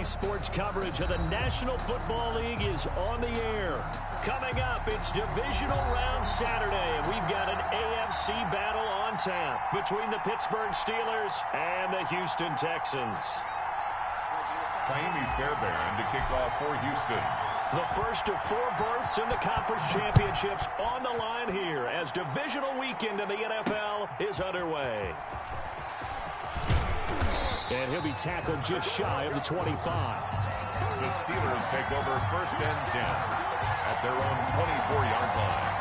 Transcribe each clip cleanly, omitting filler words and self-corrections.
Daily sports coverage of the National Football League is on the air. Coming up, it's Divisional Round Saturday, and we've got an AFC battle on tap between the Pittsburgh Steelers and the Houston Texans. Miami Fairbairn to kick off for Houston. The first of 4 berths in the conference championships on the line here as divisional weekend in the NFL is underway. And he'll be tackled just shy of the 25. The Steelers take over 1st and 10 at their own 24-yard line.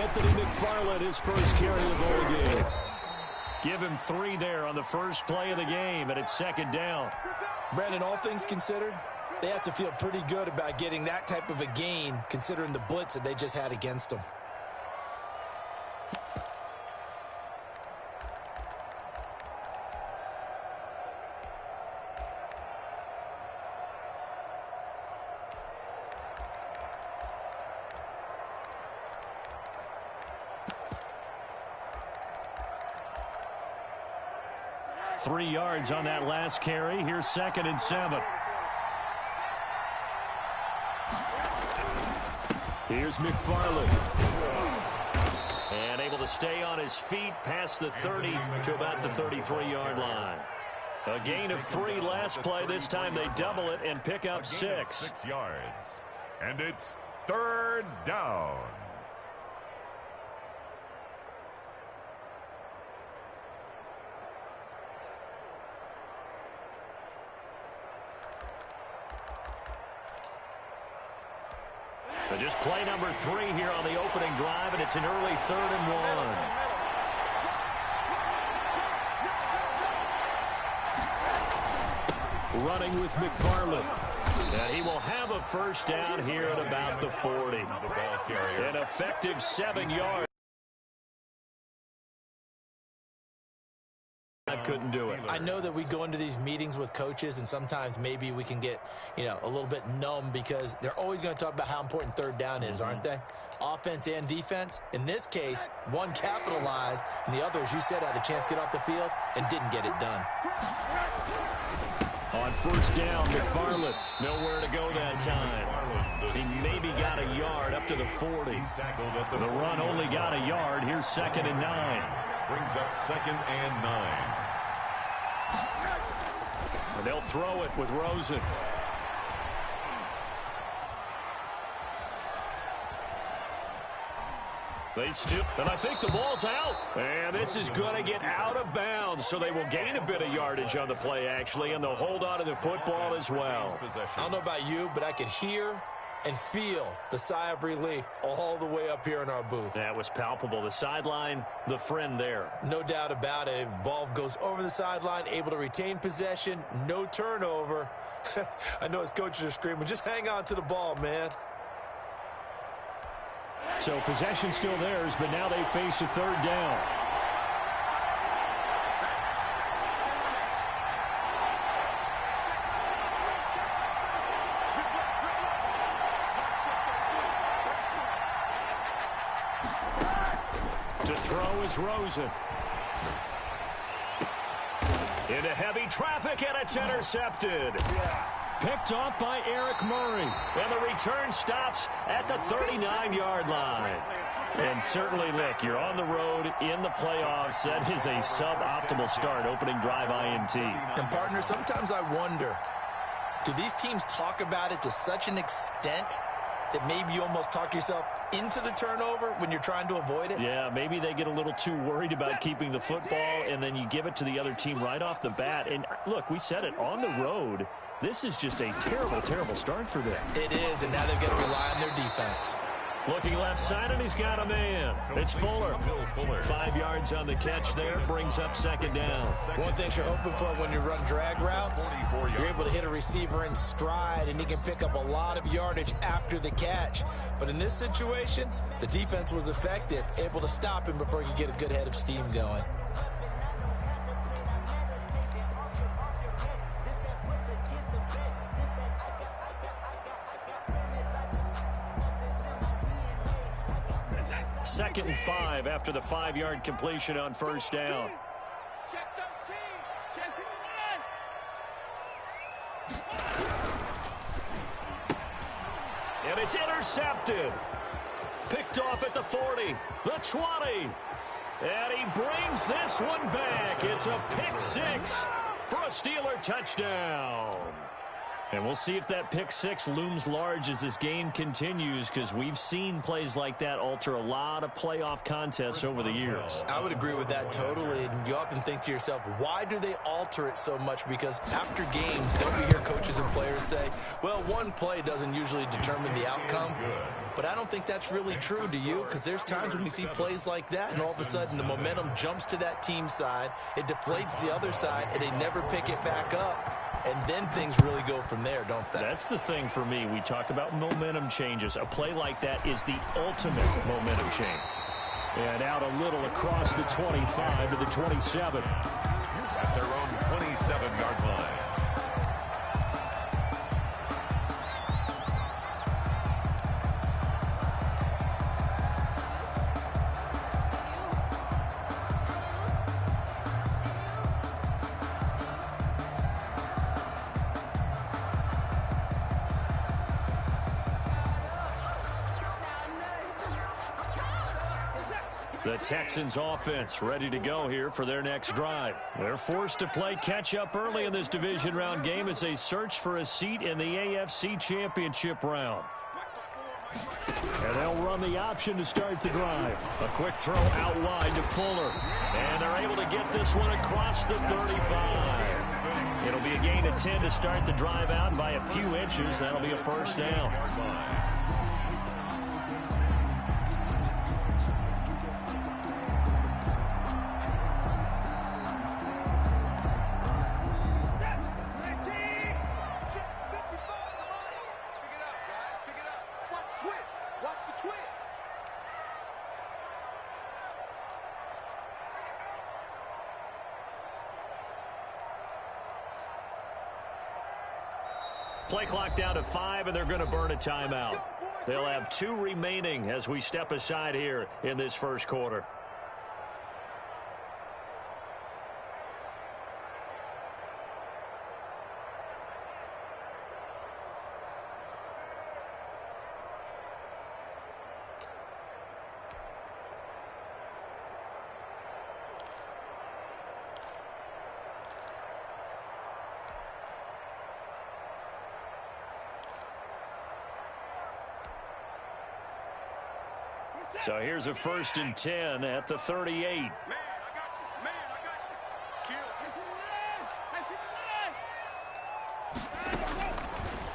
Anthony McFarland, his first carry of the ball game. Give him 3 there on the first play of the game, and it's 2nd down. Brandon, all things considered, they have to feel pretty good about getting that type of a gain, considering the blitz that they just had against them. Three yards on that last carry. Here's 2nd and 7. Here's McFarland. And able to stay on his feet past the 30 to about the 33-yard line. A gain of 3 last play. This time they double it and pick up 6. 6 yards. And it's 3rd down. Just play number 3 here on the opening drive, and it's an early 3rd and 1. Running with McFarland. And he will have a first down here at about the 40. An effective 7 yards. Couldn't do it. I know that we go into these meetings with coaches, and sometimes maybe we can get, a little bit numb because they're always going to talk about how important 3rd down is, aren't they? Offense and defense. In this case, one capitalized, and the other, as you said, had a chance to get off the field and didn't get it done. On 1st down, McFarland nowhere to go that time. He maybe got a yard up to the 40. The run only got a yard. Here's 2nd and 9. Brings up 2nd and 9. And they'll throw it with Rosen. They still, and I think the ball's out. And this is going to get out of bounds, so they will gain a bit of yardage on the play, actually, and they'll hold on to the football as well. I don't know about you, but I could hear and feel the sigh of relief all the way up here in our booth. That was palpable. The sideline, the friend there. No doubt about it. If the ball goes over the sideline, able to retain possession, no turnover. I know his coaches are screaming, just hang on to the ball, man. So possession still theirs, but now they face a 3rd down. To throw is Rosen. Into heavy traffic, and it's intercepted. Picked off by Eric Murray. And the return stops at the 39-yard line. And certainly, look, you're on the road in the playoffs. That is a suboptimal start, opening drive INT. And, partner, sometimes I wonder, do these teams talk about it to such an extent that maybe you almost talk yourself into the turnover when you're trying to avoid it? Yeah, maybe they get a little too worried about keeping the football, and then you give it to the other team right off the bat. And, look, we said it, on the road, this is just a terrible, terrible start for them. It is, and now they've got to rely on their defense. Looking left side, and he's got a man. It's Fuller. 5 yards on the catch there, brings up 2nd down. One thing you're hoping for when you run drag routes, you're able to hit a receiver in stride, and he can pick up a lot of yardage after the catch. But in this situation, the defense was effective, able to stop him before he could get a good head of steam going. 2nd and 5 after the 5-yard completion on first down. And it's intercepted. Picked off at the 40, the 20. And he brings this one back. It's a pick six for a Steeler touchdown. And we'll see if that pick six looms large as this game continues, because we've seen plays like that alter a lot of playoff contests over the years. I would agree with that totally. And you often think to yourself, why do they alter it so much? Because after games, don't you hear coaches and players say, well, one play doesn't usually determine the outcome? But I don't think that's really true, do you? Because there's times when we see plays like that, and all of a sudden the momentum jumps to that team side, it deflates the other side, and they never pick it back up. And then things really go from there, don't they? That's the thing for me. We talk about momentum changes. A play like that is the ultimate momentum change. And out a little across the 25 to the 27. At their own 27-yard line. The Texans offense ready to go here for their next drive. They're forced to play catch up early in this division round game as they search for a seat in the AFC Championship round. And they'll run the option to start the drive. A quick throw out wide to Fuller. And they're able to get this one across the 35. It'll be a gain of 10 to start the drive out, and by a few inches, that'll be a first down. Play clock down to 5, and they're going to burn a timeout. They'll have 2 remaining as we step aside here in this first quarter. So here's a 1st and 10 at the 38.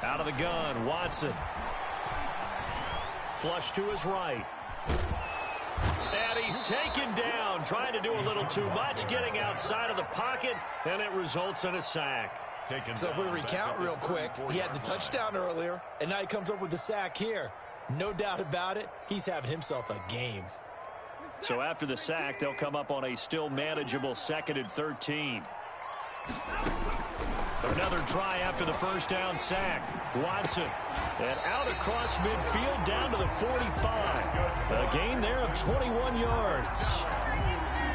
Out of the gun, Watson. Flush to his right. And he's taken down, trying to do a little too much, getting outside of the pocket, and it results in a sack. So if we recount real quick, he had the touchdown earlier, and now he comes up with the sack here. No doubt about it, he's having himself a game. So after the sack, they'll come up on a still manageable 2nd and 13. Another try after the first down sack. Watson. And out across midfield down to the 45. A gain there of 21 yards.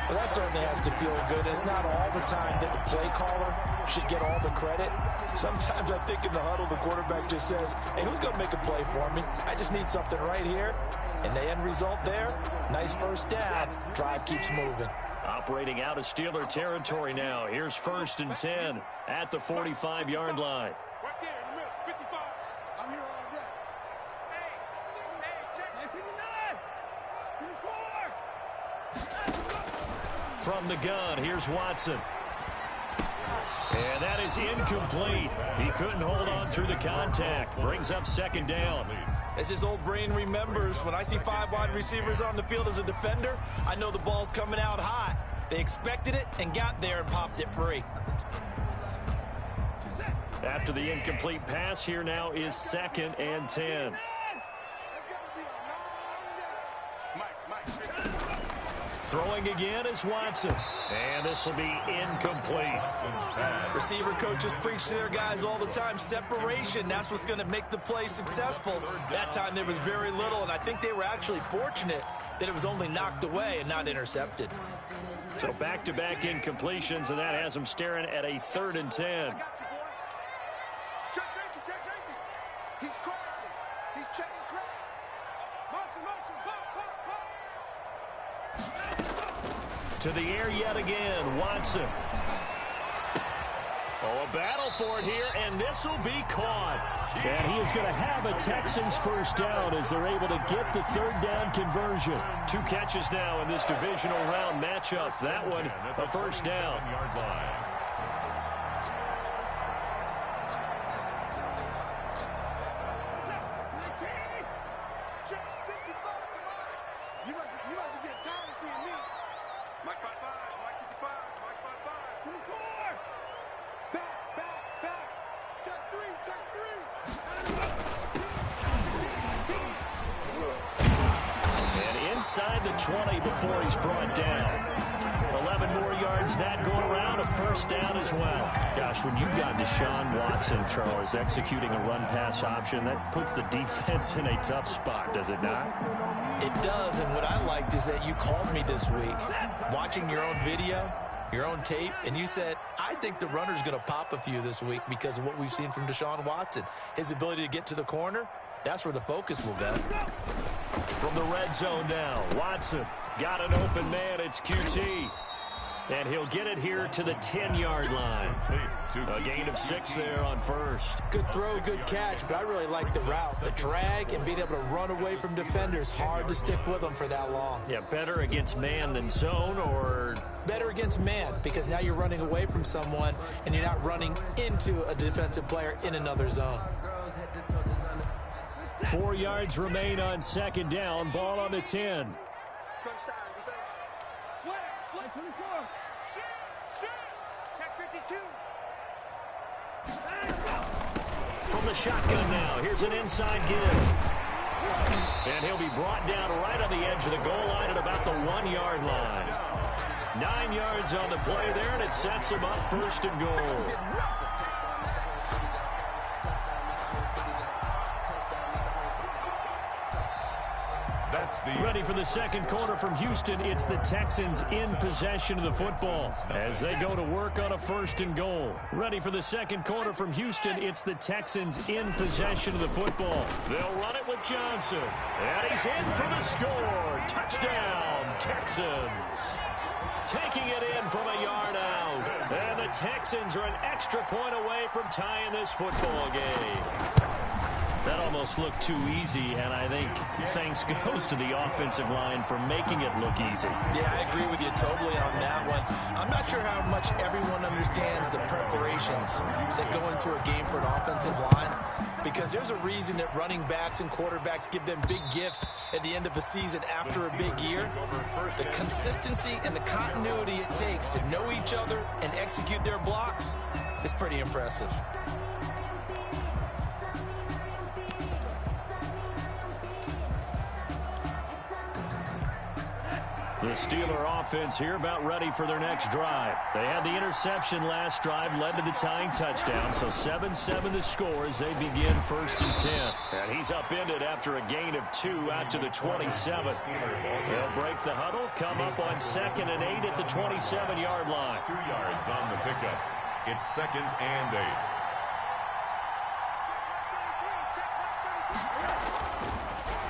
Well, that certainly has to feel good. It's not all the time that the play caller should get all the credit. Sometimes I think in the huddle, the quarterback just says, hey, who's going to make a play for me? I just need something right here. And the end result there, nice first down. Drive keeps moving. Operating out of Steeler territory now. Here's 1st and 10 at the 45-yard line. From the gun, here's Watson. And that is incomplete. He couldn't hold on through the contact. Brings up 2nd down. As his old brain remembers, when I see 5 wide receivers on the field as a defender, I know the ball's coming out hot. They expected it and got there and popped it free. After the incomplete pass, here now is 2nd and 10. Throwing again is Watson. And this will be incomplete. Receiver coaches preach to their guys all the time. Separation, that's what's going to make the play successful. That time there was very little, and I think they were actually fortunate that it was only knocked away and not intercepted. So back-to-back incompletions, and that has them staring at a 3rd and 10. Check safety. He's crossing. He's checking crack. Motion, pop. To the air yet again, Watson. Oh, a battle for it here, and this will be caught. And he is going to have a Texans first down as they're able to get the 3rd down conversion. 2 catches now in this divisional round matchup. That one, a first down. You must be getting tired of seeing me. Mike 55, Mike 55, Mike 55. Unicorn! Back. Check 3. And inside the 20 before he's brought down. 11 more yards, that going around, a first down as well. Gosh, when you've got Deshaun Watson, Charles, executing a run-pass option, that puts the defense in a tough spot, does it not? It does, and what I liked is that you called me this week, watching your own video, your own tape, and you said, I think the runner's going to pop a few this week because of what we've seen from Deshaun Watson. His ability to get to the corner, that's where the focus will go. From the red zone now, Watson got an open man. It's QT. And he'll get it here to the 10-yard line. A gain of 6 there on first. Good throw, good catch, but I really like the route. The drag and being able to run away from defenders. Hard to stick with them for that long. Yeah, better against man than zone, or? Better against man, because now you're running away from someone and you're not running into a defensive player in another zone. 4 yards remain on 2nd down. Ball on the 10. Crunch time, defense. Slam. 24. Shoot. Check 52. From the shotgun now, here's an inside give. And he'll be brought down right on the edge of the goal line at about the 1-yard line. 9 yards on the play there, and it sets him up 1st and goal. Ready for the second quarter from Houston. It's the Texans in possession of the football as they go to work on a 1st and goal. Ready for the second quarter from Houston. It's the Texans in possession of the football. They'll run it with Johnson. And he's in for the score. Touchdown, Texans. Taking it in from a yard out. And the Texans are an extra point away from tying this football game. That almost looked too easy, and I think thanks goes to the offensive line for making it look easy. Yeah, I agree with you totally on that one. I'm not sure how much everyone understands the preparations that go into a game for an offensive line, because there's a reason that running backs and quarterbacks give them big gifts at the end of the season after a big year. The consistency and the continuity it takes to know each other and execute their blocks is pretty impressive. The Steeler offense here about ready for their next drive. They had the interception last drive, led to the tying touchdown, so 7-7 the score as they begin 1st and 10. And he's upended after a gain of 2 out to the 27. They'll break the huddle, come up on 2nd and 8 at the 27-yard line. 2 yards on the pickup. It's 2nd and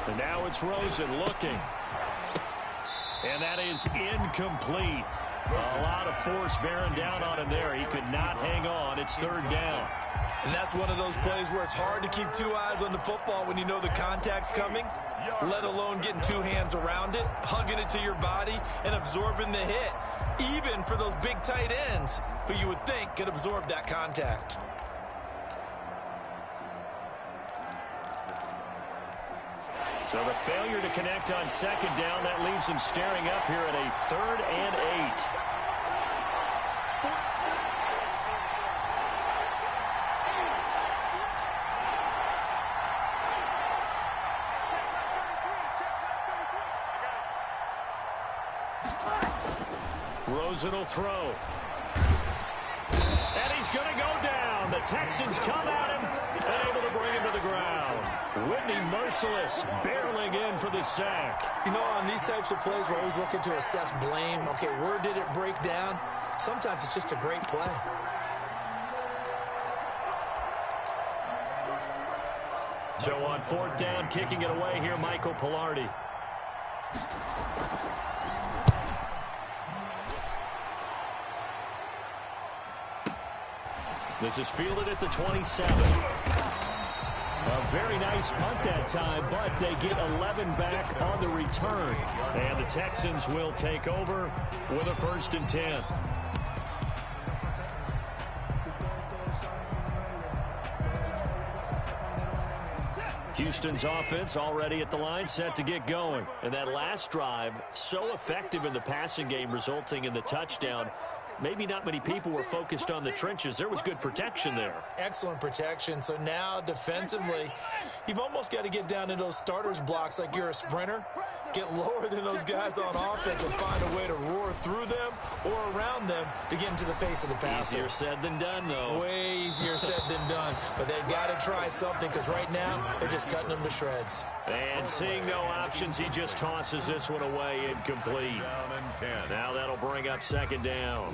8. And now it's Rosen looking. And that is incomplete. A lot of force bearing down on him there. He could not hang on. It's 3rd down. And that's one of those plays where it's hard to keep 2 eyes on the football when you know the contact's coming, let alone getting 2 hands around it, hugging it to your body, and absorbing the hit, even for those big tight ends who you would think could absorb that contact. So the failure to connect on 2nd down, that leaves him staring up here at a 3rd and 8. Rosen will throw. And he's going to go down. The Texans come at him and able to bring him to the ground. Whitney Merciless barreling in for the sack. You know, on these types of plays, we're always looking to assess blame. Okay, where did it break down? Sometimes it's just a great play. So on 4th down, kicking it away here, Michael Pilardi. This is fielded at the 27. A very nice punt that time, but they get 11 back on the return. And the Texans will take over with a 1st and 10. Houston's offense already at the line, set to get going. And that last drive, so effective in the passing game, resulting in the touchdown. Maybe not many people were focused on the trenches. There was good protection there. Excellent protection. So now defensively, you've almost got to get down into those starters blocks like you're a sprinter. Get lower than those guys on offense and find a way to roar through them or around them to get into the face of the passer. Easier said than done, though. Way easier said than done. But they've got to try something because right now they're just cutting them to shreds. And seeing no options, he just tosses this one away incomplete. Down and 10. Now that'll bring up 2nd down.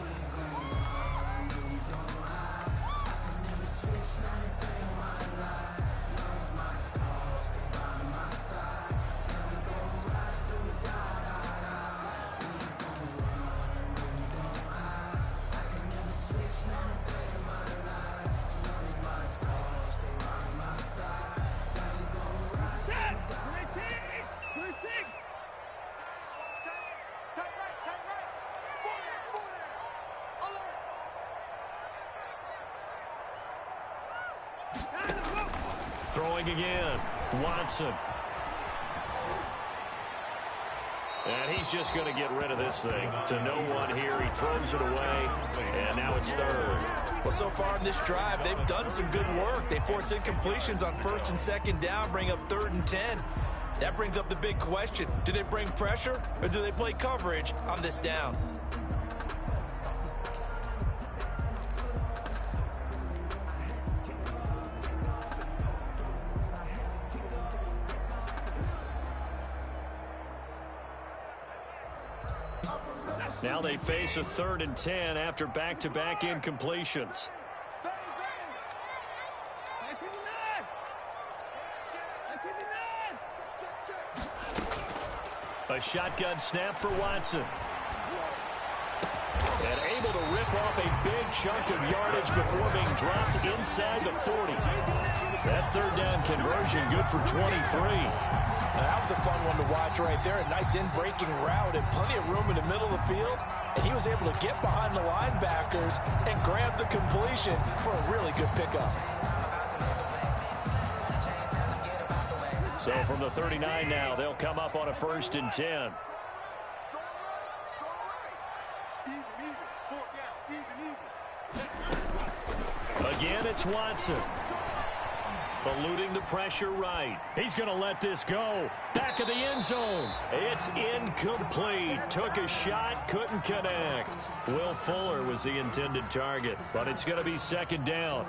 Throwing again, Watson. And he's just going to get rid of this thing to no one here. He throws it away, and now it's 3rd. Well, so far in this drive, they've done some good work. They force incompletions on 1st and 2nd down, bring up 3rd and 10. That brings up the big question. Do they bring pressure, or do they play coverage on this down? Now they face a 3rd and 10 after back-to-back incompletions. A shotgun snap for Watson. And able to rip off a big chunk of yardage before being dropped inside the 40. That 3rd down conversion good for 23. That was a fun one to watch right there. A nice in-breaking route and plenty of room in the middle of the field. And he was able to get behind the linebackers and grab the completion for a really good pickup. So from the 39 now, they'll come up on a 1st and 10. Again, it's Watson. Eluding the pressure right. He's going to let this go. Back of the end zone. It's incomplete. Took a shot, couldn't connect. Will Fuller was the intended target, but it's going to be 2nd down.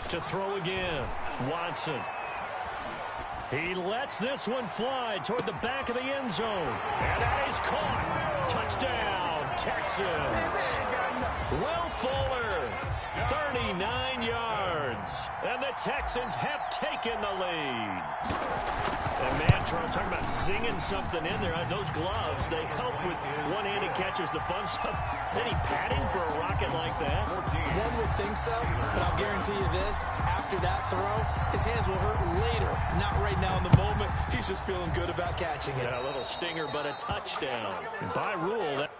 To throw again, Watson. He lets this one fly toward the back of the end zone. And that is caught. Touchdown, Texans. Will Fuller 39 yards. And the Texans have taken the lead. And man, Charles, talking about singing something in there. Those gloves, they help with one-handed catches, the fun stuff. Any padding for a rocket like that? One would think so, but I'll guarantee you this. After that throw, his hands will hurt later. Not right now in the moment. He's just feeling good about catching it. And a little stinger, but a touchdown. And by rule, that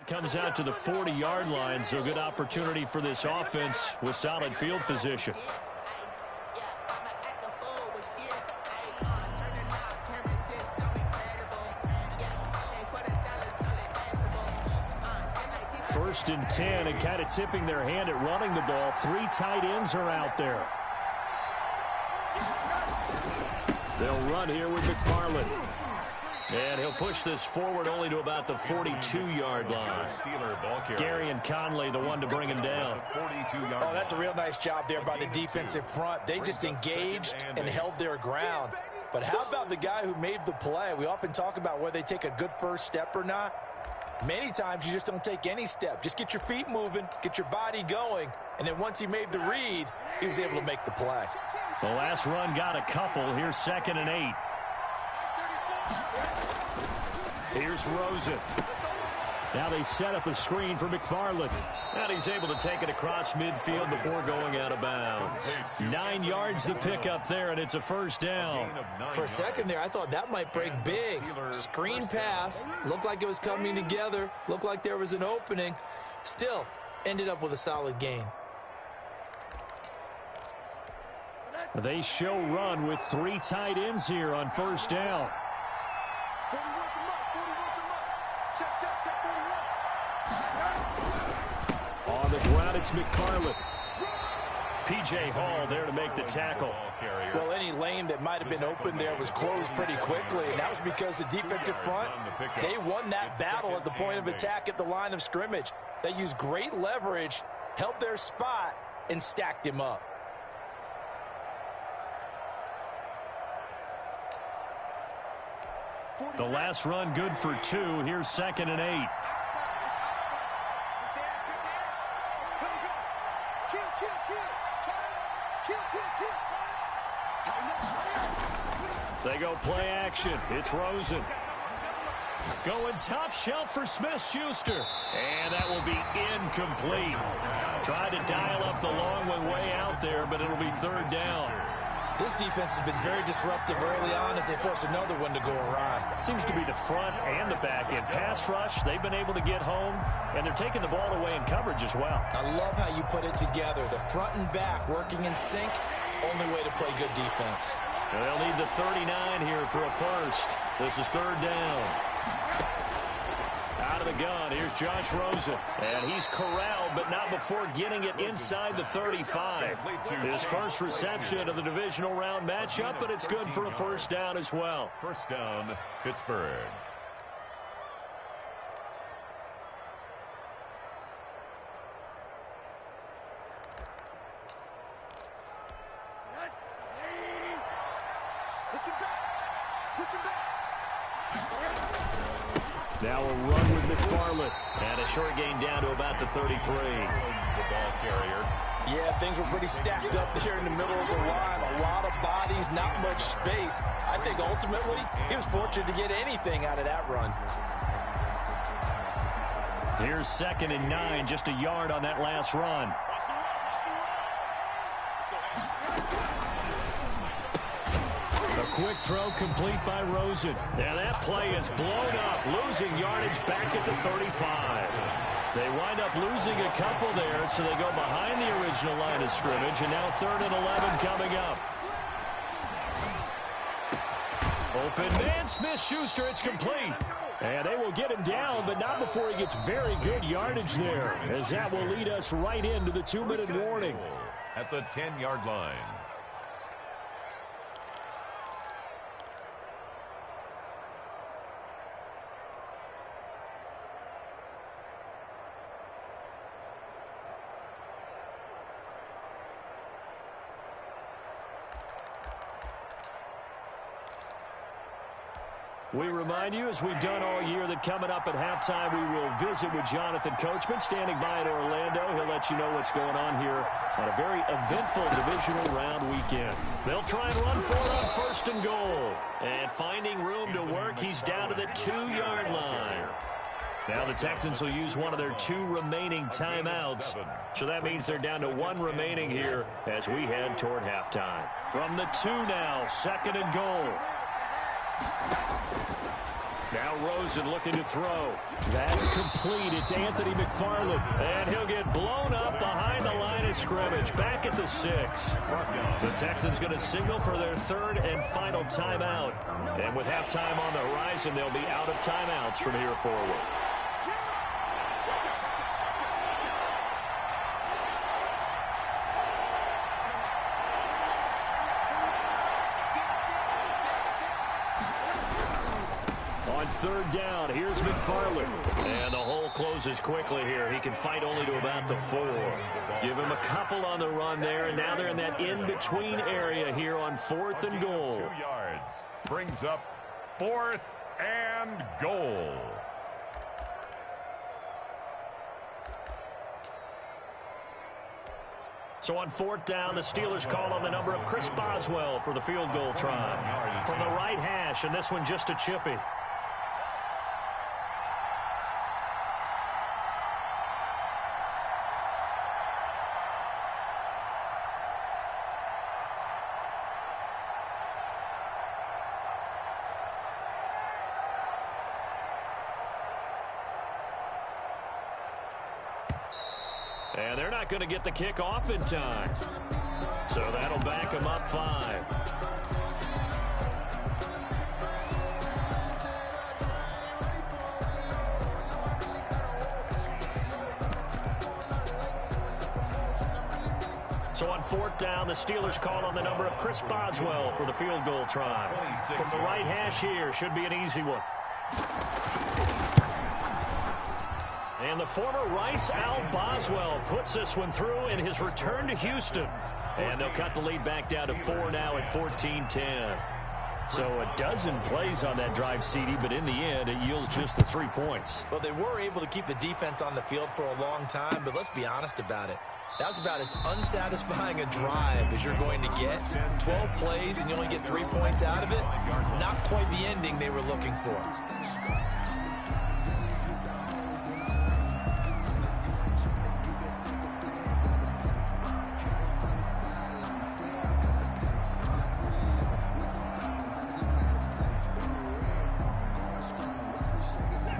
comes out to the 40-yard line, so good opportunity for this offense with solid field position. First and 10, and kind of tipping their hand at running the ball. 3 tight ends are out there. They'll run here with McFarland. And he'll push this forward only to about the 42-yard line. Gary and Conley, the one to bring him down. Oh, that's a real nice job there by the defensive front. They just engaged and held their ground. But how about the guy who made the play? We often talk about whether they take a good first step or not. Many times you just don't take any step. Just get your feet moving, get your body going. And then once he made the read, he was able to make the play. The last run got a couple. Here's 2nd and 8. Here's Rosen. Now they set up a screen for McFarland. And he's able to take it across midfield before going out of bounds. 9 yards to pick up there, and it's a first down. For a second there, I thought that might break big. Screen pass. Looked like it was coming together. Looked like there was an opening. Still, ended up with a solid gain. They show run with 3 tight ends here on first down. On the ground, it's McFarland. P.J. Hall there to make the tackle. Well, any lane that might have been open there was closed pretty quickly, and that was because the defensive front, they won that battle at the point of attack at the line of scrimmage. They used great leverage, held their spot, and stacked him up. The last run good for 2. Here's 2nd and 8. They go play action. It's Rosen. Going top shelf for Smith-Schuster. And that will be incomplete. Tried to dial up the long one way out there, but it'll be 3rd down. This defense has been very disruptive early on as they force another one to go awry. Seems to be the front and the back end. Pass rush, they've been able to get home, and they're taking the ball away in coverage as well. I love how you put it together. The front and back working in sync, only way to play good defense. And they'll need the 39 here for a first. This is 3rd down. Out of the gun, here's Josh Rosen. And he's corralled, but not before getting it inside the 35. His first reception of the divisional round matchup, but it's good for a first down as well. First down, Pittsburgh. Now a run with McFarland. And a short gain down to about the 33. The ball carrier. Yeah, things were pretty stacked up there in the middle of the line. A lot of bodies, not much space. I think ultimately he was fortunate to get anything out of that run. Here's 2nd and 9, just a yard on that last run. A quick throw complete by Rosen. And that play is blown up, losing yardage back at the 35. They wind up losing a couple there, so they go behind the original line of scrimmage, and now 3rd and 11 coming up. Open man, Smith-Schuster, it's complete. And they will get him down, but not before he gets very good yardage there, as that will lead us right into the 2-minute warning. At the 10-yard line. We remind you, as we've done all year, that coming up at halftime, we will visit with Jonathan Coachman, standing by in Orlando. He'll let you know what's going on here on a very eventful divisional round weekend. They'll try and run for it on 1st and goal. And finding room to work, he's down to the 2-yard line. Now the Texans will use one of their 2 remaining timeouts. So that means they're down to 1 remaining here as we head toward halftime. From the 2 now, 2nd and goal. Now Rosen looking to throw. That's complete. It's Anthony McFarland. And he'll get blown up behind the line of scrimmage. Back at the 6. The Texans going to signal for their 3rd and final timeout. And with halftime on the horizon, they'll be out of timeouts from here forward. On 3rd down, here's McFarland. And the hole closes quickly here. He can fight only to about the 4. Give him a couple on the run there, and now they're in that in-between area here on 4th and goal. 2 yards. Brings up 4th and goal. So on 4th down, the Steelers call on the number of Chris Boswell for the field goal try. From the right hash, and this one just a chippy. And they're not going to get the kick off in time. So that'll back them up 5. So on 4th down, the Steelers call on the number of Chris Boswell for the field goal try. From the right hash here, should be an easy one. And the former Rice Al Boswell puts this one through in his return to Houston. And they'll cut the lead back down to 4 now at 14-10. So a dozen plays on that drive, CD, but in the end, it yields just the 3 points. Well, they were able to keep the defense on the field for a long time, but let's be honest about it. That was about as unsatisfying a drive as you're going to get. 12 plays and you only get 3 points out of it. Not quite the ending they were looking for.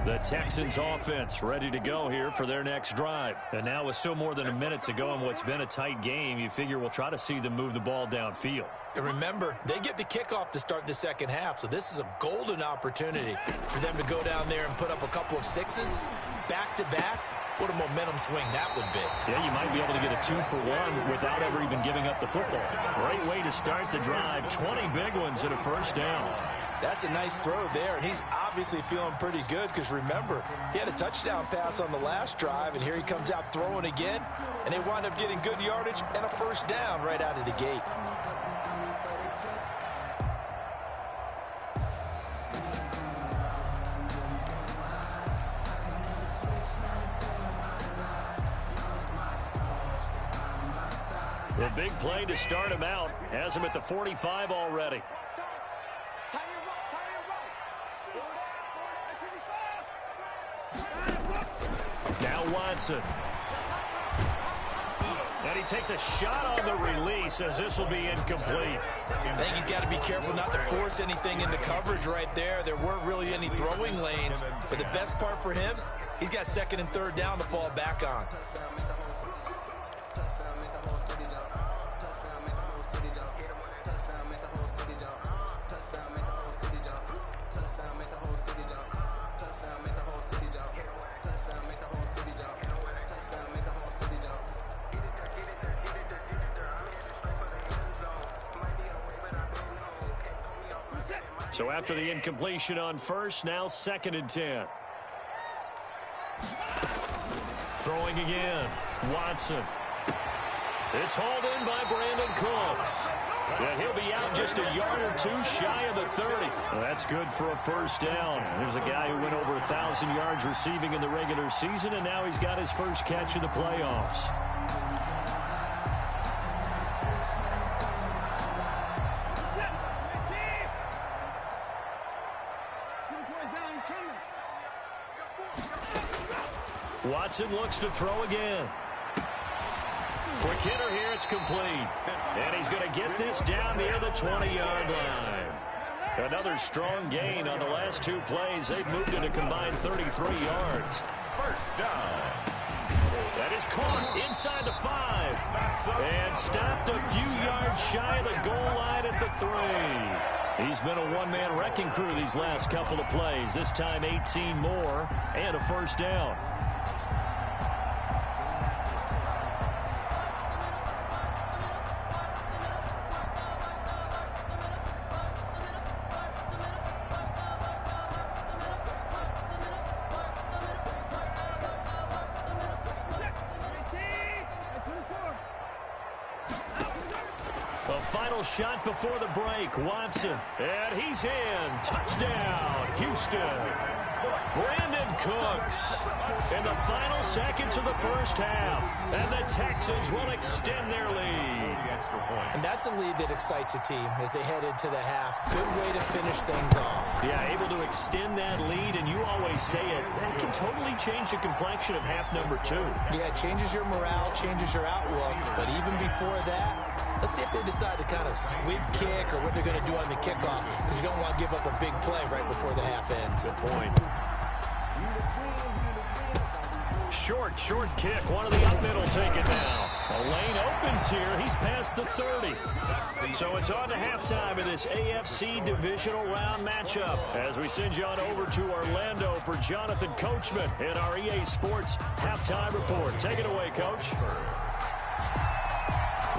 The Texans offense ready to go here for their next drive. And now with still more than a minute to go in what's been a tight game, you figure we'll try to see them move the ball downfield. And remember, they get the kickoff to start the second half, so this is a golden opportunity for them to go down there and put up a couple of 6s back-to-back. What a momentum swing that would be. Yeah, you might be able to get a 2-for-1 without ever even giving up the football. Great way to start the drive. 20 big ones and a 1st down. That's a nice throw there, and he's obviously feeling pretty good because, remember, he had a touchdown pass on the last drive, and here he comes out throwing again, and they wind up getting good yardage and a 1st down right out of the gate. The big play to start him out has him at the 45 already. Now Watson. And he takes a shot on the release as this will be incomplete. I think he's got to be careful not to force anything into coverage right there. There weren't really any throwing lanes, but the best part for him, he's got 2nd and 3rd down to fall back on. So after the incompletion on 1st, now 2nd and 10. Throwing again. Watson. It's hauled in by Brandon Cooks. And he'll be out just a yard or two shy of the 30. Well, that's good for a first down. There's a guy who went over 1,000 yards receiving in the regular season, and now he's got his first catch in the playoffs. Watson looks to throw again. Quick hitter here, it's complete. And he's going to get this down near the 20-yard line. Another strong gain on the last two plays. They've moved it a combined 33 yards. First down. That is caught inside the 5. And stopped a few yards shy of the goal line at the 3. He's been a one-man wrecking crew these last couple of plays. This time 18 more and a first down. Final shot before the break. Watson. And he's in. Touchdown, Houston. Brandon Cooks. In the final seconds of the first half. And the Texans will extend their lead. And that's a lead that excites a team as they head into the half. Good way to finish things off. Yeah, able to extend that lead, and you always say it, that can totally change the complexion of half number 2. Yeah, it changes your morale, changes your outlook. But even before that, let's see if they decide to kind of squib kick or what they're going to do on the kickoff, because you don't want to give up a big play right before the half ends. Good point. Short kick. One of the up middle take it now. A lane opens here. He's past the 30. So it's on to halftime in this AFC divisional round matchup as we send you on over to Orlando for Jonathan Coachman in our EA Sports halftime report. Take it away, Coach.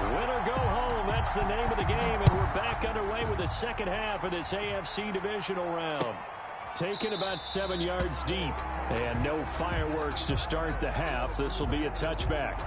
Win or go home, that's the name of the game, and we're back underway with the second half of this AFC divisional round. Taken about 7 yards deep, and no fireworks to start the half. This will be a touchback.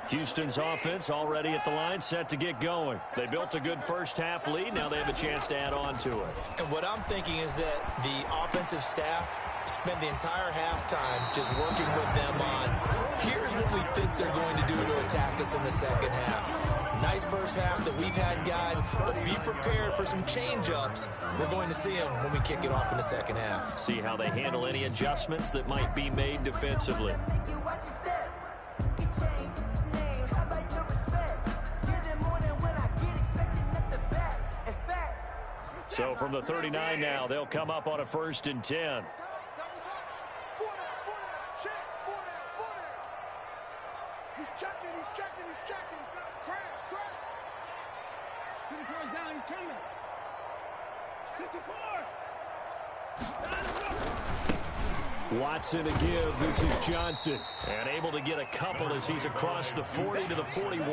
Houston's offense already at the line, set to get going. They built a good first half lead. Now they have a chance to add on to it. And what I'm thinking is that the offensive staff spent the entire halftime just working with them on, here's what we think they're going to do to attack us in the second half. Nice first half that we've had, guys, but be prepared for some change-ups. We're going to see them when we kick it off in the second half. See how they handle any adjustments that might be made defensively. So from the 39 now, they'll come up on a 1st and 10. He's checking. Crash. Get the first down, he's coming. 64. Watson to give. This is Johnson. And able to get a couple as he's across the 40 to the 41.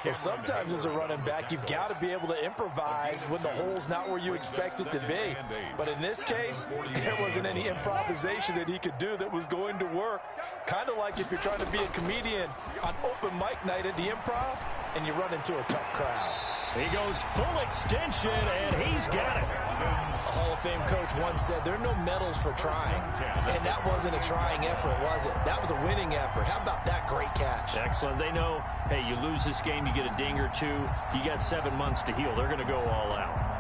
Well, sometimes as a running back, you've got to be able to improvise when the hole's not where you expect it to be. But in this case, there wasn't any improvisation that he could do that was going to work. Kind of like if you're trying to be a comedian on open mic night at the Improv and you run into a tough crowd. He goes full extension, and he's got it. A Hall of Fame coach once said, there are no medals for trying. And that wasn't a trying effort, was it? That was a winning effort. How about that great catch? Excellent. They know, hey, you lose this game, you get a ding or two. You got 7 months to heal. They're going to go all out.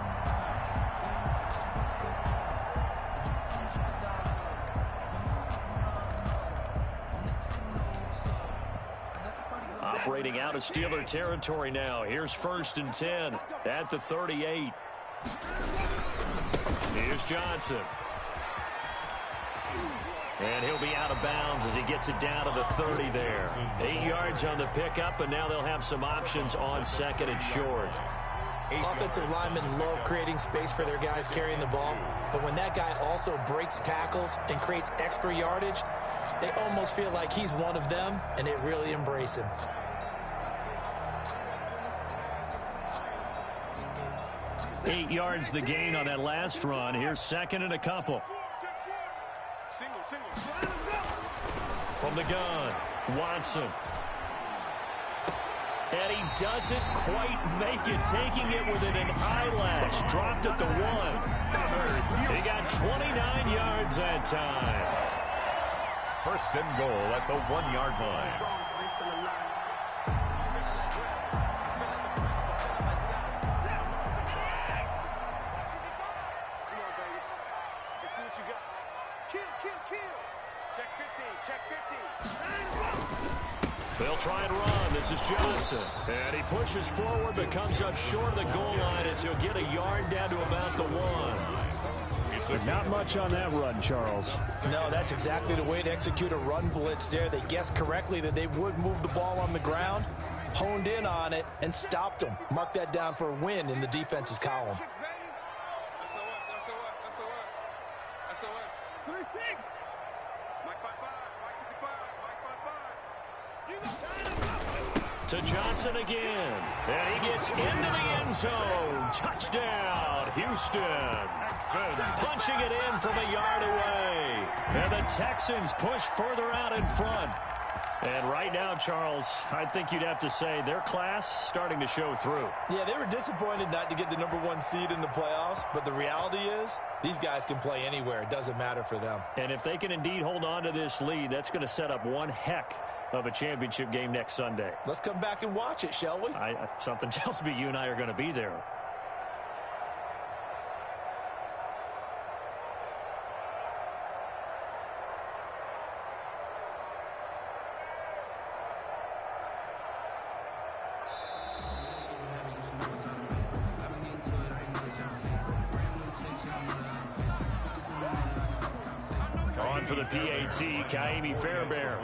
Operating out of Steeler territory now. Here's 1st and 10 at the 38. Here's Johnson. And he'll be out of bounds as he gets it down to the 30 there. 8 yards on the pickup, and now they'll have some options on second and short. Offensive linemen love creating space for their guys carrying the ball, but when that guy also breaks tackles and creates extra yardage, they almost feel like he's one of them, and they really embrace him. Eight yards the gain on that last run. Here's second and a couple. From the gun, Watson. And he doesn't quite make it, taking it within an eyelash. Dropped at the 1. He got 29 yards that time. First and goal at the 1-yard line. They'll try and run. This is Johnson. And he pushes forward but comes up short of the goal line as he'll get a yard down to about the 1. Not much on that run, Charles. No, that's exactly the way to execute a run blitz there. They guessed correctly that they would move the ball on the ground, honed in on it, and stopped them. Mark that down for a win in the defense's column. To Johnson again. And he gets into the end zone. Touchdown, Houston. Punching it in from a yard away. And the Texans push further out in front. And right now, Charles, I think you'd have to say their class starting to show through. Yeah, they were disappointed not to get the #1 seed in the playoffs, but the reality is these guys can play anywhere. It doesn't matter for them. And if they can indeed hold on to this lead, that's going to set up one heck of a championship game next Sunday. Let's come back and watch it, shall we? Something tells me you and I are going to be there. On for the PAT, Kaimi Fairbairn.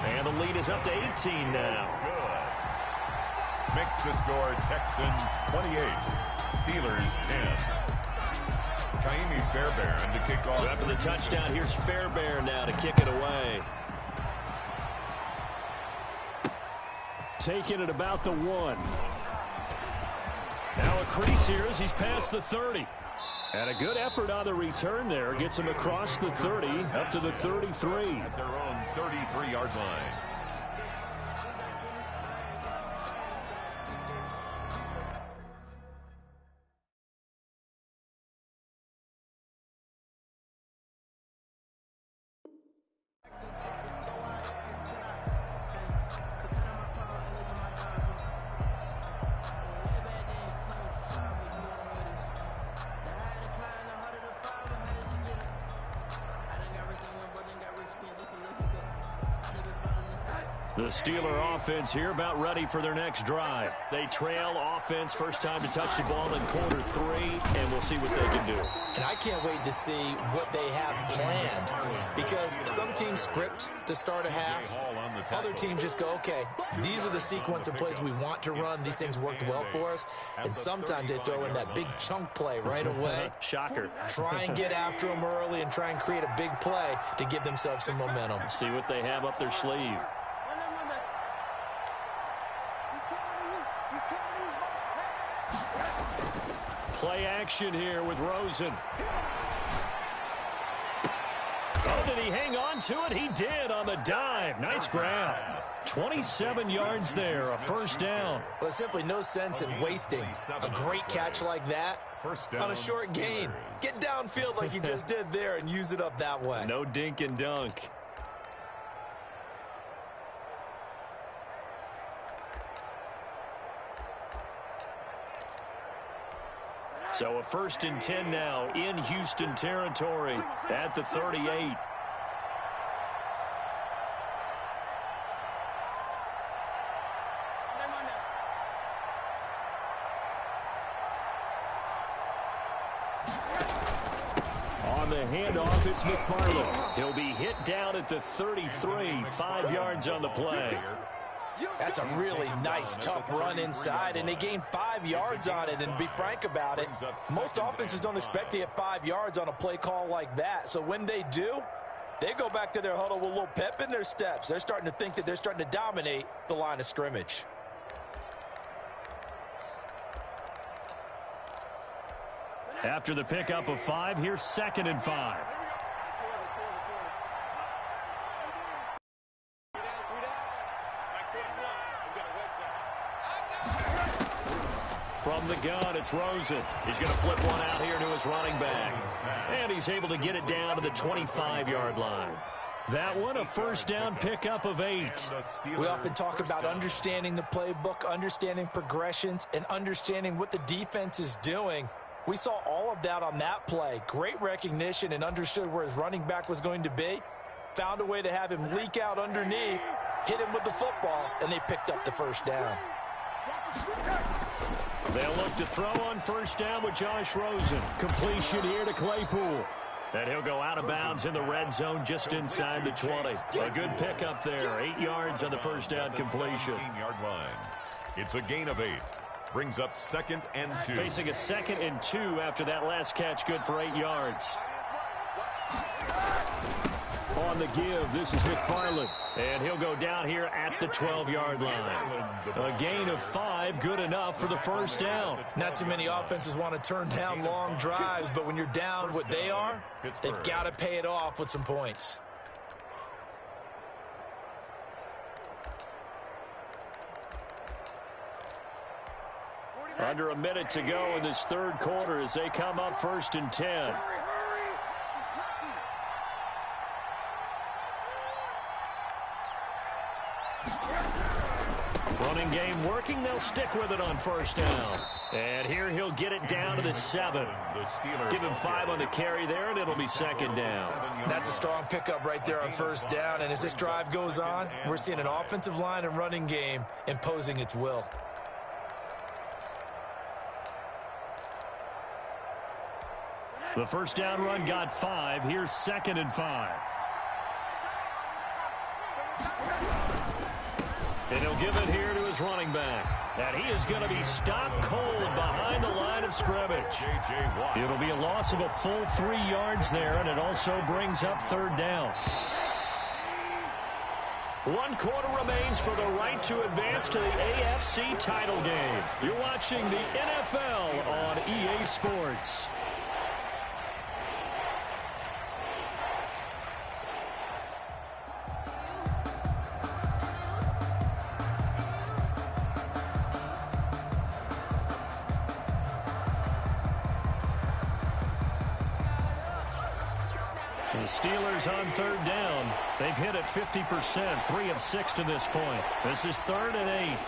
And the lead is up to 18 now. Good. Makes the score Texans 28, Steelers 10. Kaimi Fairbairn to kick off. So after the touchdown, here's Fairbairn now to kick it away. Taking it about the 1. Now a crease here as he's past the 30. And a good effort on the return there. Gets him across the 30, up to the 33. At their own 33-yard line. The Steeler offense here about ready for their next drive. They trail offense, first time to touch the ball in quarter 3, and we'll see what they can do. And I can't wait to see what they have planned, because some teams script to start a half. Other teams just go, okay, these are the sequence of plays we want to run. These things worked well for us. And sometimes they throw in that big chunk play right away. Shocker. Try and get after them early and try and create a big play to give themselves some momentum. See what they have up their sleeve. Play action here with Rosen. Oh, did he hang on to it? He did on the dive. Nice grab. 27 yards there, a first down. Well, there's simply no sense in wasting a great catch like that on a short gain. Get downfield like you just did there and use it up that way. No dink and dunk. So a 1st and 10 now in Houston territory at the 38. On the handoff, it's McFarland. He'll be hit down at the 33, 5 yards on the play. That's a really nice, tough run inside, and they gained 5 yards on it. And to be frank about it, most offenses don't expect to get 5 yards on a play call like that. So when they do, they go back to their huddle with a little pep in their steps. They're starting to think that they're starting to dominate the line of scrimmage. After the pickup of 5, here's 2nd and 5. From the gun, it's Rosen. He's going to flip one out here to his running back. And he's able to get it down to the 25-yard line. That one, a first down pickup of 8. We often talk about understanding the playbook, understanding progressions, and understanding what the defense is doing. We saw all of that on that play. Great recognition and understood where his running back was going to be. Found a way to have him leak out underneath, hit him with the football, and they picked up the first down. They'll look to throw on first down with Josh Rosen. Completion here to Claypool. And he'll go out of bounds in the red zone just inside the 20. A good pickup there. 8 yards on the first down completion. 17-yard line. It's a gain of 8. Brings up 2nd and 2. Facing a 2nd and 2 after that last catch, good for 8 yards. On the give, this is McFarland. And he'll go down here at the 12-yard line. A gain of 5, good enough for the first down. Not too many offenses want to turn down long drives, but when you're down what they are, they've got to pay it off with some points. Under a minute to go in this third quarter as they come up 1st and 10. Running game working. They'll stick with it on first down. And here he'll get it down to the 7. Give him 5 on the carry there, and it'll be 2nd down. That's a strong pickup right there on first down. And as this drive goes on, we're seeing an offensive line and running game imposing its will. The first down run got 5. Here's 2nd and 5. And he'll give it here to his running back. And he is going to be stopped cold behind the line of scrimmage. It'll be a loss of a full 3 yards there, and it also brings up 3rd down. 1 quarter remains for the right to advance to the AFC title game. You're watching the NFL on EA Sports. The Steelers on 3rd down. They've hit it 50%, 3 of 6 to this point. This is 3rd and 8.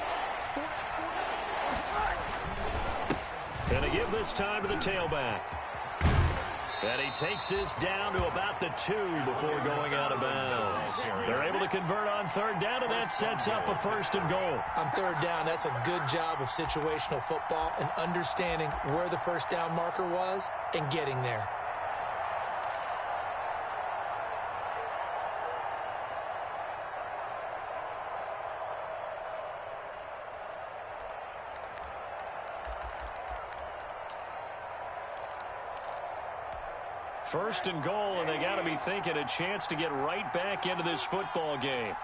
And they give this time to the tailback. And he takes this down to about the 2 before going out of bounds. They're able to convert on 3rd down, and that sets up a 1st and goal. On 3rd down, that's a good job of situational football and understanding where the first down marker was and getting there. First and goal, and they got to be thinking a chance to get right back into this football game.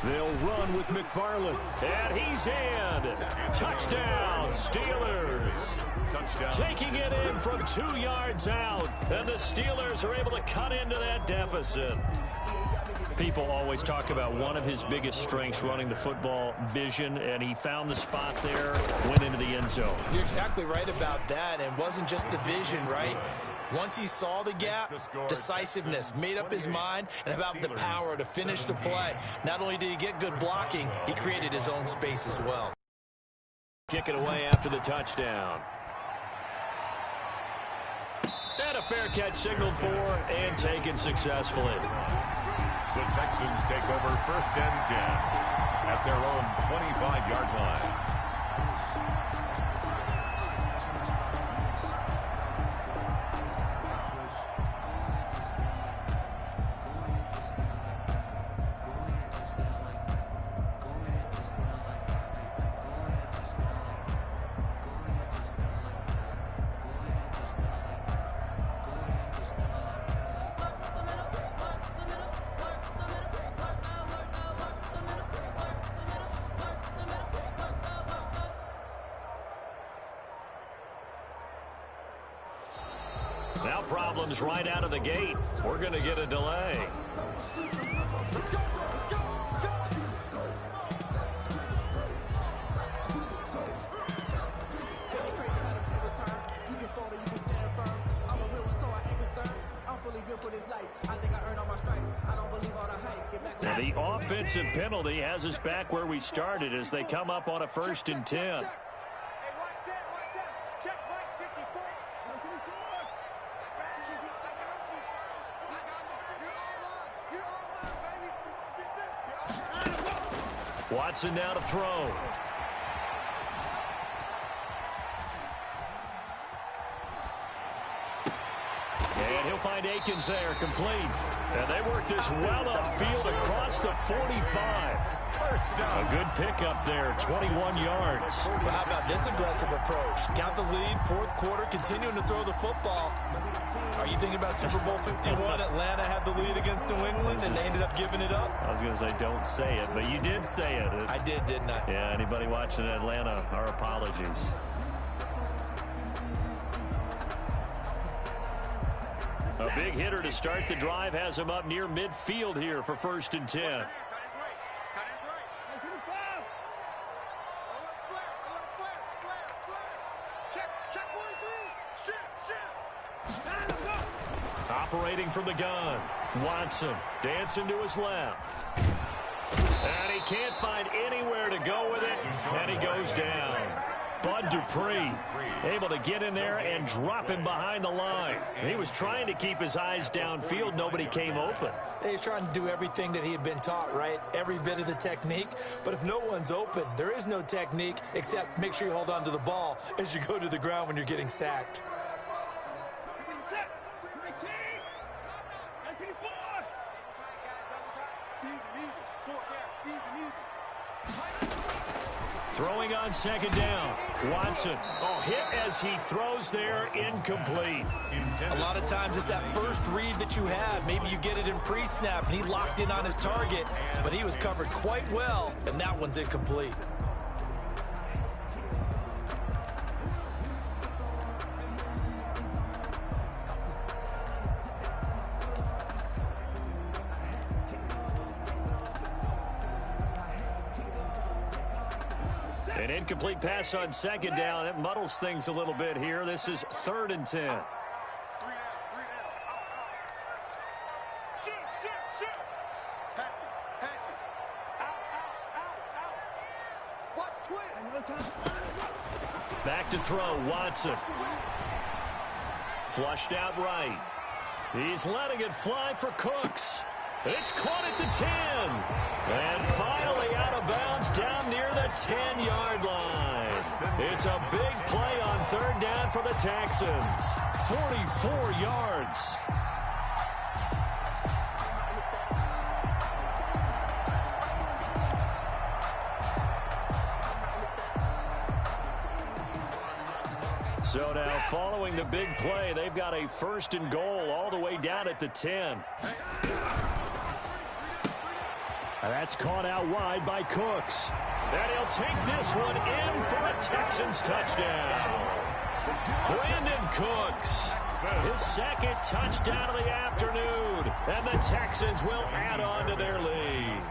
They'll run with McFarland. And he's in. Touchdown, Steelers. Touchdown. Taking it in from 2 yards out. And the Steelers are able to cut into that deficit. People always talk about one of his biggest strengths, running the football, vision, and he found the spot there, went into the end zone. You're exactly right about that, and it wasn't just the vision, right? Once he saw the gap, decisiveness, made up his mind, and about the power to finish the play. Not only did he get good blocking, he created his own space as well. Kick it away after the touchdown. And a fair catch signaled for and taken successfully. The Texans take over 1st and 10 at their own 25-yard line. Now problems right out of the gate. We're going to get a delay. And the offensive penalty has us back where we started as they come up on a 1st and 10. Watson now to throw. And he'll find Akins there, complete. And they work this well upfield across the 45. A good pickup there, 21 yards. Well, how about this aggressive approach? Got the lead, 4th quarter, continuing to throw the football. Are you thinking about Super Bowl 51? Atlanta had the lead against New England, and they ended up giving it up? I was going to say, don't say it, but you did say it. I did, didn't I? Yeah, anybody watching Atlanta, our apologies. A big hitter to start the drive has him up near midfield here for 1st and 10. Operating from the gun. Watson dancing to his left. And he can't find anywhere to go with it, and he goes down. Bud Dupree able to get in there and drop him behind the line. He was trying to keep his eyes downfield. Nobody came open. He's trying to do everything that he had been taught, right? Every bit of the technique. But if no one's open, there is no technique except make sure you hold on to the ball as you go to the ground when you're getting sacked. Throwing on 2nd down. Watson. Oh, hit as he throws there, incomplete. A lot of times it's that first read that you have. Maybe you get it in pre-snap, and he locked in on his target, but he was covered quite well, and that one's incomplete. An incomplete pass on 2nd down. That muddles things a little bit here. This is 3rd and 10. Back to throw, Watson. Flushed out right. He's letting it fly for Cooks. It's caught at the 10. And finally out of bounds down near the 10-yard line. It's a big play on 3rd down for the Texans. 44 yards. So now following the big play, they've got a 1st and goal all the way down at the 10. And that's caught out wide by Cooks. And he'll take this one in for a Texans touchdown. Brandon Cooks, his 2nd touchdown of the afternoon. And the Texans will add on to their lead.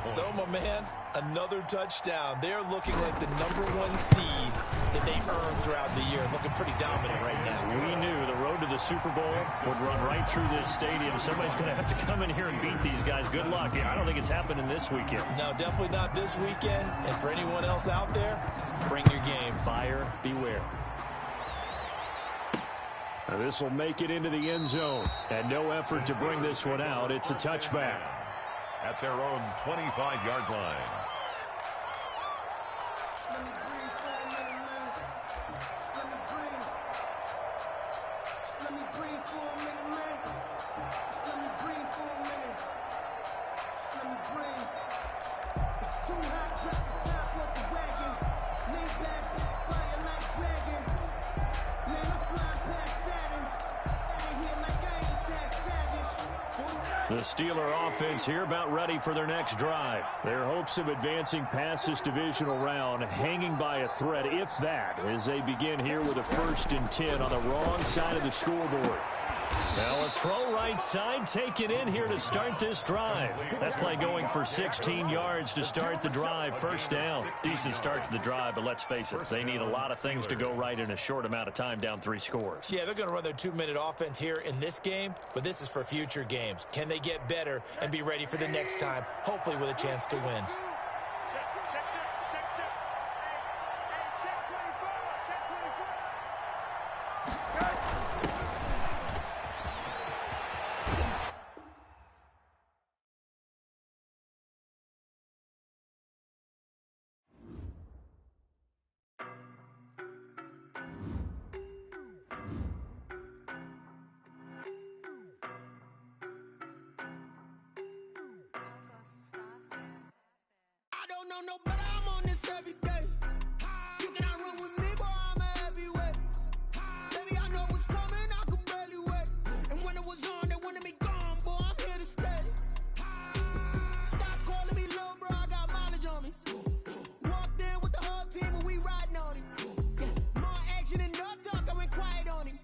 So, my man, another touchdown. They're looking like the #1 seed that they earned throughout the year. Looking pretty dominant right now. We knew the road to the Super Bowl would run right through this stadium. Somebody's going to have to come in here and beat these guys. Good luck. I don't think it's happening this weekend. No, definitely not this weekend. And for anyone else out there, bring your game. Buyer beware. Now this will make it into the end zone. And no effort to bring this one out. It's a touchback. At their own 25-yard line. The Steeler offense here about ready for their next drive. Their hopes of advancing past this divisional round hanging by a thread, if that, as they begin here with a 1st and 10 on the wrong side of the scoreboard. Now a throw right side taken in here to start this drive. That play going for 16 yards to start the drive. 1st down. Decent start to the drive, but let's face it, they need a lot of things to go right in a short amount of time, down 3 scores. Yeah, they're going to run their 2-minute offense here in this game, but this is for future games. Can they get better and be ready for the next time, hopefully with a chance to win? No, but I'm on this every day. You cannot run with me, boy, I'm a heavyweight. Baby, I know what's coming, I could barely wait. And when it was on, they wanted me gone, boy, I'm here to stay. Stop calling me little bro, I got mileage on me. Walked in with the whole team and we riding on him. Yeah, more action and no talk, I went quiet on him.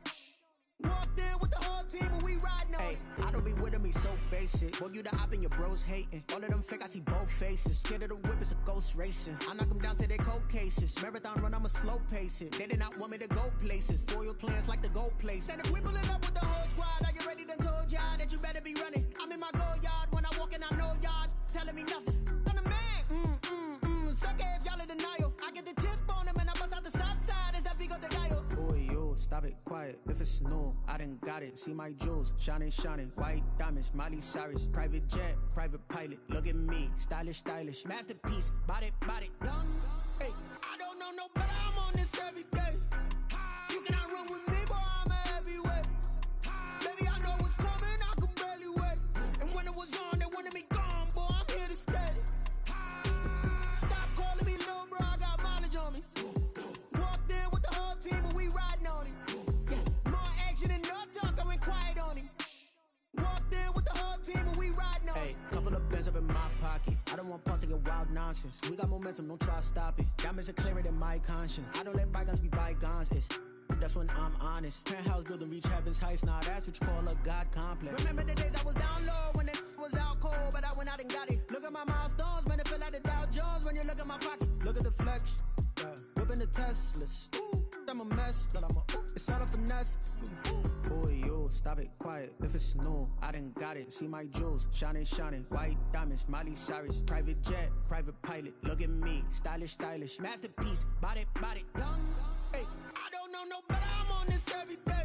Walked in with the whole team and we riding on him. I don't be with him, he's so basic. Boy, you the op and your bros hating. All of them fake, I see both faces. Scared of the whip, it's a ghost racing. I knock them down to their cold cases. Marathon run, I'ma slow pace it. They did not want me to go places. Foil plans like the go place. And if we pulling up with the whole squad, are you ready? Done told y'all that you better be running. I'm in my go yard. When I walk in, I know y'all telling me nothing. I'm the man. Suck it if y'all in denial. I get the chip on him and I bust out the south side. Is that Vigo de Gallo? Boy, yo, stop it, quiet. If it's new, I done got it. See my jewels, shining, shining. White diamonds, Miley Cyrus. Private jet, private pilot. Look at me, stylish, stylish. Masterpiece, body, done. Hey, I don't know no better. I'm on this every day. You cannot run with me, boy, I'm a heavyweight. Baby, I know what's coming, I could barely wait. And when it was on, they wanted me gone, boy, I'm here to stay. Stop calling me little bro, I got mileage on me. Walked in with the whole team and we riding on him. Yeah, more action and no talk, I went quiet on him. Walked in with the whole team and we riding on him. Hey, couple of bands up in my pocket. I don't want pause to get wild nonsense. We got momentum, don't try to stop it. Diamonds are clearer than my conscience. I don't let bygones be bygones. That's when I'm honest. Penthouse building reach heaven's heights. Now that's what you call a God complex. Remember the days I was down low when it was out cold, but I went out and got it. Look at my milestones, man, it feel like the Dow Jones when you look at my pocket. Look at the flex, whipping the Teslas. I'm a mess, but it's all a finesse. Boy, yo, stop it, quiet. If it's new, I done got it. See my jewels, shining, shining. White diamonds, Miley Cyrus. Private jet, private pilot. Look at me, stylish, stylish. Masterpiece, body, done. Hey, I don't know no better. I'm on this every day.